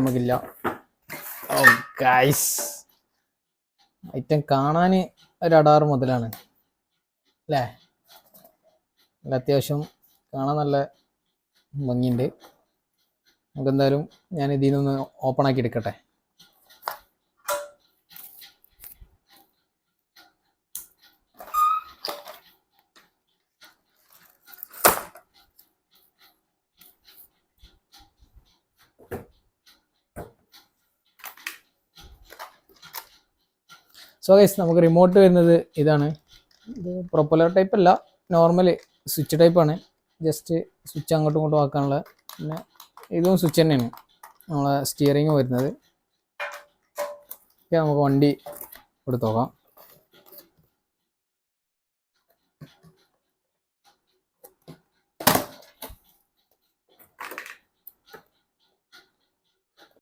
നമുക്കില്ല. ഓ guys, item കാണാൻ ഒരു 16 മുതലാണ് അല്ലേ? നല്ല അത്യാവശ്യം കാണാൻ നല്ല ഭംഗിയുണ്ട്. നമുക്കെന്തായാലും ഞാൻ ഇതിൽ നിന്ന് ഓപ്പൺ ആക്കി എടുക്കട്ടെ. സോ ഗൈസ്, നമുക്ക് റിമോട്ട് വരുന്നത് ഇതാണ്. ഇത് പ്രൊപ്പലർ ടൈപ്പ് അല്ല, നോർമൽ സ്വിച്ച് ടൈപ്പാണ്. ജസ്റ്റ് സ്വിച്ച് അങ്ങോട്ടും ഇങ്ങോട്ടും ആക്കാനുള്ള. പിന്നെ ഇതും സ്വിച്ച് തന്നെയാണ് നമ്മളെ സ്റ്റിയറിങ് വരുന്നത്. നമുക്ക് വണ്ടി എടുത്ത് നോക്കാം.